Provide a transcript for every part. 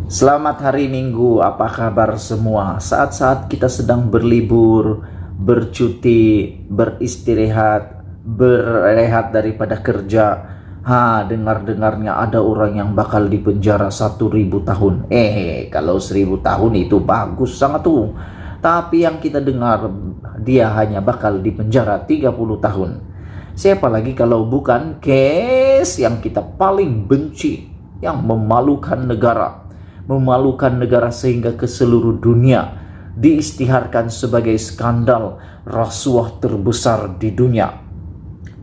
Selamat hari Minggu, apa kabar semua? Saat-saat kita sedang berlibur, bercuti, beristirahat, berehat daripada kerja. Dengar-dengarnya ada orang yang bakal dipenjara 1.000 tahun. Kalau 1.000 tahun itu bagus sangat tuh. Tapi yang kita dengar, dia hanya bakal dipenjara 30 tahun. Siapa lagi kalau bukan case yang kita paling benci, yang memalukan negara sehingga ke seluruh dunia diisytiharkan sebagai skandal rasuah terbesar di dunia.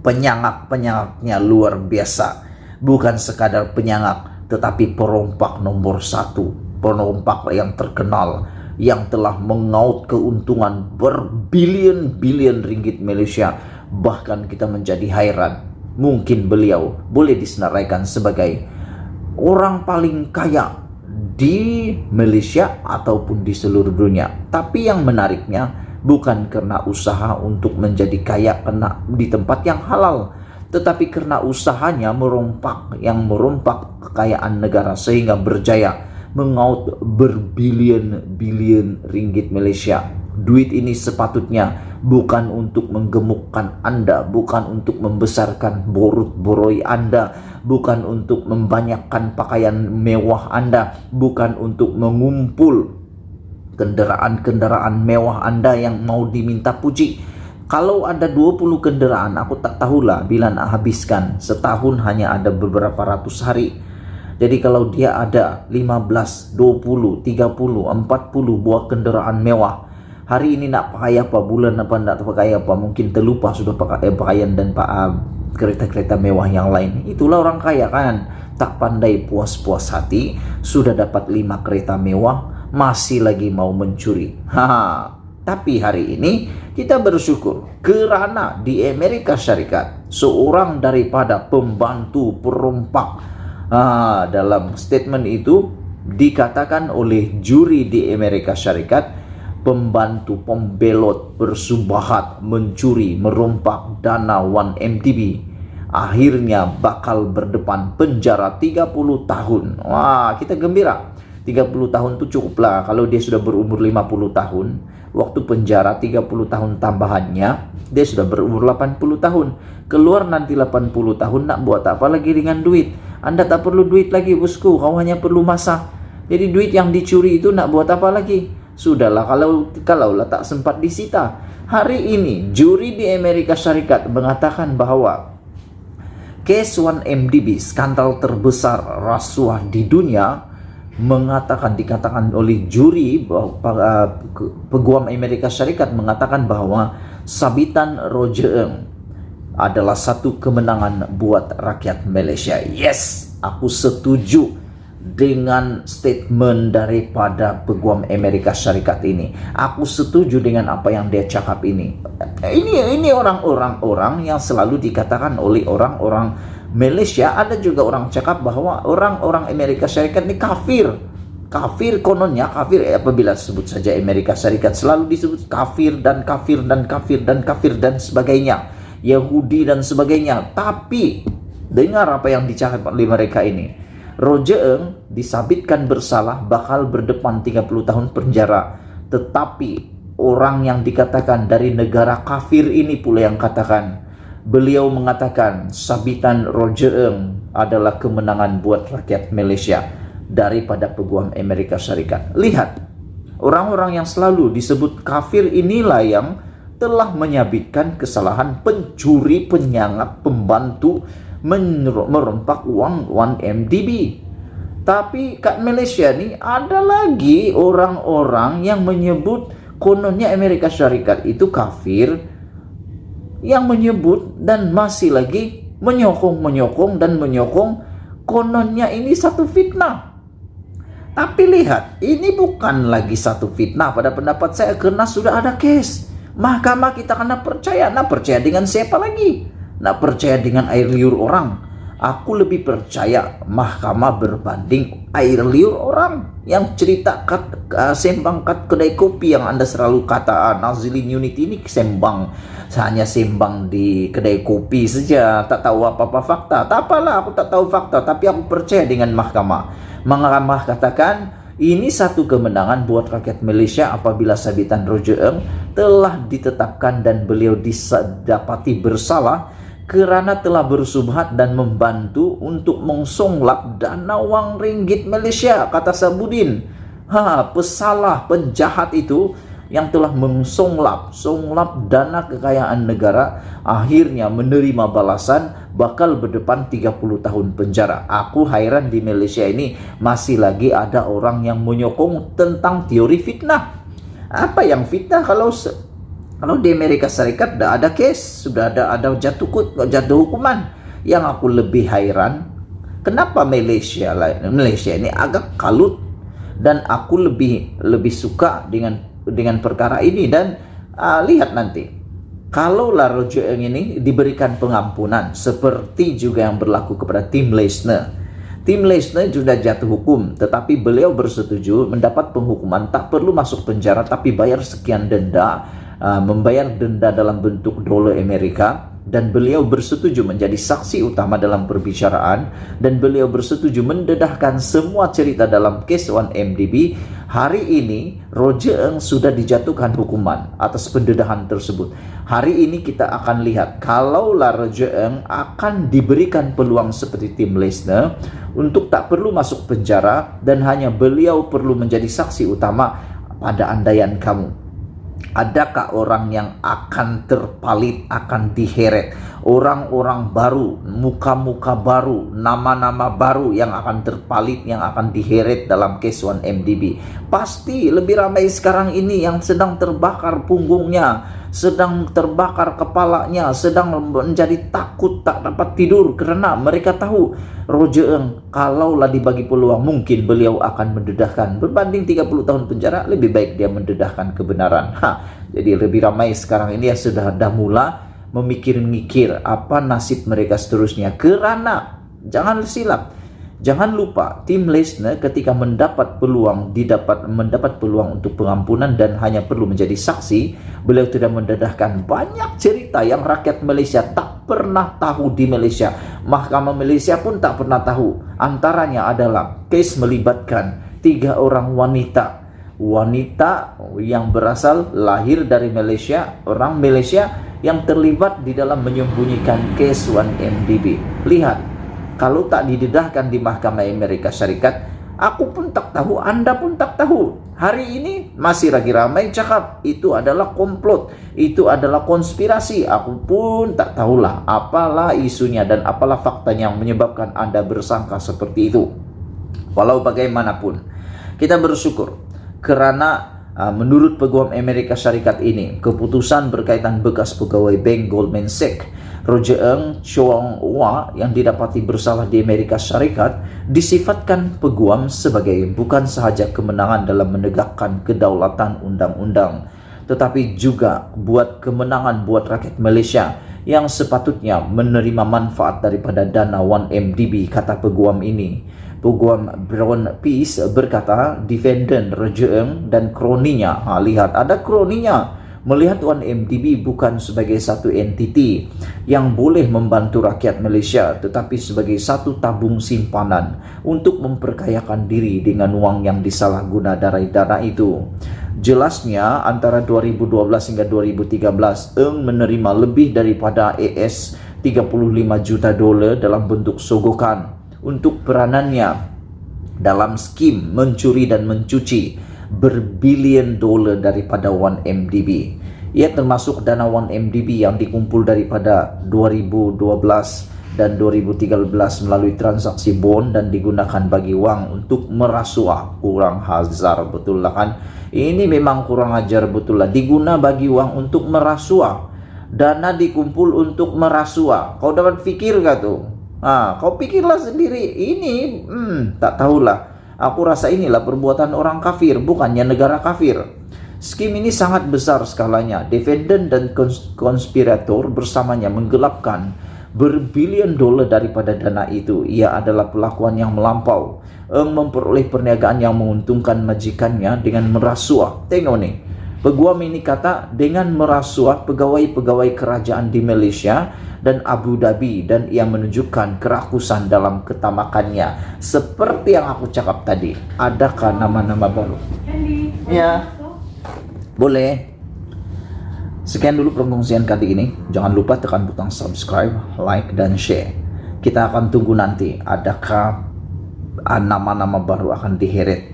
Penyangak-penyangaknya luar biasa, bukan sekadar penyangak tetapi perompak nomor 1, perompak yang terkenal yang telah mengaut keuntungan berbilion-bilion ringgit Malaysia. Bahkan kita menjadi hairan, mungkin beliau boleh disenaraikan sebagai orang paling kaya di Malaysia ataupun di seluruh dunia. Tapi yang menariknya bukan karena usaha untuk menjadi kaya kena di tempat yang halal, tetapi karena usahanya merompak kekayaan negara sehingga berjaya mengaut berbilion-bilion ringgit Malaysia. Duit ini sepatutnya bukan untuk menggemukkan Anda, bukan untuk membesarkan boroi Anda, bukan untuk membanyakkan pakaian mewah Anda, bukan untuk mengumpul kendaraan-kendaraan mewah Anda yang mau diminta puji. Kalau ada 20 kendaraan, aku tak tahulah bila nak habiskan. Setahun hanya ada beberapa ratus hari. Jadi kalau dia ada 15, 20, 30, 40 buah kendaraan mewah, hari ini nak pakai apa, bulan apa nak pakai apa, mungkin terlupa sudah pakai pakaian dan kereta-kereta mewah yang lain. Itulah orang kaya kan, tak pandai puas-puas hati, sudah dapat 5 kereta mewah, masih lagi mau mencuri. Tapi hari ini kita bersyukur kerana di Amerika Syarikat seorang daripada pembantu perompak, dalam statement itu dikatakan oleh juri di Amerika Syarikat, pembantu pembelot bersubahat mencuri merompak dana 1MDB akhirnya bakal berdepan penjara 30 tahun. Wah, kita gembira. 30 tahun itu cukuplah. Kalau dia sudah berumur 50 tahun, waktu penjara 30 tahun tambahannya, dia sudah berumur 80 tahun. Keluar nanti 80 tahun, nak buat apa lagi dengan duit? Anda tak perlu duit lagi, bosku. Kau hanya perlu masa. Jadi duit yang dicuri itu nak buat apa lagi? Sudahlah, kalaulah tak sempat disita. Hari ini juri di Amerika Syarikat mengatakan bahwa case 1MDB, skandal terbesar rasuah di dunia, dikatakan oleh juri peguam Amerika Syarikat mengatakan bahwa sabitan Roger Ng adalah satu kemenangan buat rakyat Malaysia. Yes, aku setuju dengan statement daripada peguam Amerika Syarikat ini. Aku setuju dengan apa yang dia cakap ini. Ini orang-orang yang selalu dikatakan oleh orang-orang Malaysia. Ada juga orang cakap bahwa orang-orang Amerika Syarikat ini kafir. Kafir kononnya, kafir apabila sebut saja Amerika Syarikat selalu disebut kafir dan kafir dan kafir dan kafir dan sebagainya, Yahudi dan sebagainya. Tapi dengar apa yang dicakap oleh mereka ini. Roger Ng disabitkan bersalah, bakal berdepan 30 tahun penjara. Tetapi orang yang dikatakan dari negara kafir ini pula yang katakan, beliau mengatakan sabitan Roger Ng adalah kemenangan buat rakyat Malaysia daripada peguam Amerika Syarikat. Lihat, orang-orang yang selalu disebut kafir inilah yang telah menyabitkan kesalahan pencuri, penyangap, pembantu merompak uang 1MDB. Tapi kat Malaysia ni ada lagi orang-orang yang menyebut kononnya Amerika Syarikat itu kafir, yang menyebut dan masih lagi menyokong kononnya ini satu fitnah. Tapi lihat, ini bukan lagi satu fitnah pada pendapat saya, karena sudah ada case. Mahkamah kita kena percaya. Nak percaya dengan siapa lagi? Nak percaya dengan air liur orang? Aku lebih percaya mahkamah berbanding air liur orang yang cerita sembang kat kedai kopi yang Anda selalu kata Nazilin Unity ini hanya sembang di kedai kopi saja, tak tahu apa-apa fakta. Tak apalah, aku tak tahu fakta, tapi aku percaya dengan mahkamah. Mahkamah katakan ini satu kemenangan buat rakyat Malaysia apabila sabitan Roger Ng telah ditetapkan dan beliau didapati bersalah kerana telah bersubhat dan membantu untuk mengsonglap dana wang ringgit Malaysia, kata Sabudin. Pesalah penjahat itu yang telah mengsonglap dana kekayaan negara akhirnya menerima balasan bakal berdepan 30 tahun penjara. Aku hairan di Malaysia ini masih lagi ada orang yang menyokong tentang teori fitnah. Apa yang fitnah kalau di Amerika Serikat sudah ada case, sudah ada jatuh hukuman. Yang aku lebih hairan, kenapa Malaysia ini agak kalut, dan aku lebih suka dengan perkara ini. Dan lihat nanti, kalau Roger Ng ini diberikan pengampunan seperti juga yang berlaku kepada Tim Leisner. Tim Leisner sudah jatuh hukum, tetapi beliau bersetuju mendapat penghukuman tak perlu masuk penjara tapi bayar sekian denda, membayar denda dalam bentuk dolar Amerika, dan beliau bersetuju menjadi saksi utama dalam perbicaraan, dan beliau bersetuju mendedahkan semua cerita dalam kes 1MDB. Hari ini Roger Ng sudah dijatuhkan hukuman atas pendedahan tersebut. Hari ini kita akan lihat kalau Roger Ng akan diberikan peluang seperti Tim Leisner untuk tak perlu masuk penjara dan hanya beliau perlu menjadi saksi utama pada andaian kamu. Adakah orang yang akan terpalit, akan diheret? Orang-orang baru, muka-muka baru, nama-nama baru yang akan terpalit, yang akan diheret dalam case 1MDB. Pasti lebih ramai sekarang ini yang sedang terbakar punggungnya, sedang terbakar kepalanya, sedang menjadi takut, tak dapat tidur karena mereka tahu Roger Ng kalaulah dibagi peluang mungkin beliau akan mendedahkan. Berbanding 30 tahun penjara, lebih baik dia mendedahkan kebenaran. Jadi lebih ramai sekarang ini yang sudah dah mula memikir-mikir apa nasib mereka seterusnya. Kerana jangan silap, jangan lupa Tim Leisner ketika mendapat peluang untuk pengampunan dan hanya perlu menjadi saksi, beliau tidak mendedahkan banyak cerita yang rakyat Malaysia tak pernah tahu di Malaysia. Mahkamah Malaysia pun tak pernah tahu. Antaranya adalah kes melibatkan 3 orang wanita yang berasal lahir dari Malaysia, orang Malaysia yang terlibat di dalam menyembunyikan kes 1MDB. Lihat, kalau tak didedahkan di Mahkamah Amerika Syarikat, aku pun tak tahu, Anda pun tak tahu. Hari ini masih lagi ramai cakap itu adalah komplot, itu adalah konspirasi. Aku pun tak tahulah apalah isunya dan apalah faktanya yang menyebabkan Anda bersangka seperti itu. Walau bagaimanapun, kita bersyukur kerana menurut Peguam Amerika Syarikat ini, keputusan berkaitan bekas pegawai bank Goldman Sachs Roger Ng Chong Wah yang didapati bersalah di Amerika Syarikat disifatkan Peguam sebagai bukan sahaja kemenangan dalam menegakkan kedaulatan undang-undang, tetapi juga buat kemenangan buat rakyat Malaysia yang sepatutnya menerima manfaat daripada dana 1MDB, kata Peguam ini. Peguam Brown Peace berkata defendant Roger Ng dan kroninya, lihat ada kroninya, melihat 1MDB bukan sebagai satu entiti yang boleh membantu rakyat Malaysia, tetapi sebagai satu tabung simpanan untuk memperkayakan diri dengan uang yang disalahguna dari dana itu. Jelasnya antara 2012 hingga 2013 Ng menerima lebih daripada AS 35 juta dolar dalam bentuk sogokan untuk peranannya dalam skim mencuri dan mencuci berbilion dolar daripada 1MDB. Ia termasuk dana 1MDB yang dikumpul daripada 2012 dan 2013 melalui transaksi bond dan digunakan bagi wang untuk merasuah. Kurang ajar betul lah kan? Ini memang kurang ajar betul lah. Diguna bagi wang untuk merasuah. Dana dikumpul untuk merasuah. Kau dapat fikir gak tuh? Kau pikirlah sendiri. Ini tak tahulah. Aku rasa inilah perbuatan orang kafir, bukannya negara kafir. Skim ini sangat besar skalanya. Defendant dan konspirator bersamanya menggelapkan berbilion dolar daripada dana itu. Ia adalah pelakuan yang melampau. Ng memperoleh perniagaan yang menguntungkan majikannya dengan merasuah. Tengok nih, Peguam ini kata dengan merasuah pegawai-pegawai kerajaan di Malaysia dan Abu Dhabi, dan ia menunjukkan kerakusan dalam ketamakannya. Seperti yang aku cakap tadi, adakah nama-nama baru? Ya, boleh. Sekian dulu perkongsian kali ini. Jangan lupa tekan butang subscribe, like, dan share. Kita akan tunggu nanti adakah nama-nama baru akan diheret.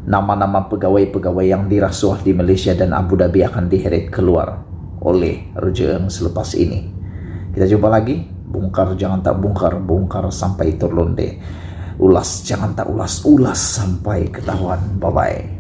Nama-nama pegawai-pegawai yang dirasuah di Malaysia dan Abu Dhabi akan diheret keluar oleh Raja Eng selepas ini. Kita jumpa lagi. Bongkar jangan tak bongkar, bongkar sampai terlonde. Ulas jangan tak ulas, ulas sampai ketahuan. Bye-bye.